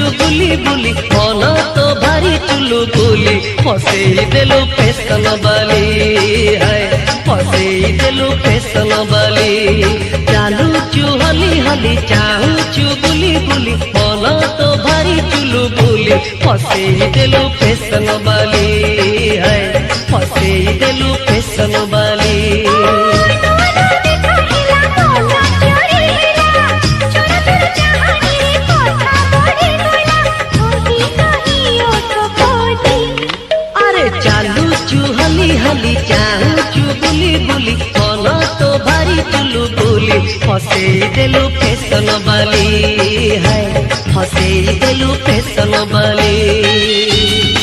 चुगुली बुली मन तो भारी चुलु बुली फसई देलु फैशन बाली है फसई देलु फैशन बाली चालू चुहली हली चाहू चुगुली बुली मन तो भारी चुलु बुली फसई देलु फैशन बाली है फसई देलु फैशन बाली। चालू चुहली हली चाहू चुगुली बुली मन तो भारी चुलु बुली फसई देलु फैशन बाली है फसई देलु फैशन बाली।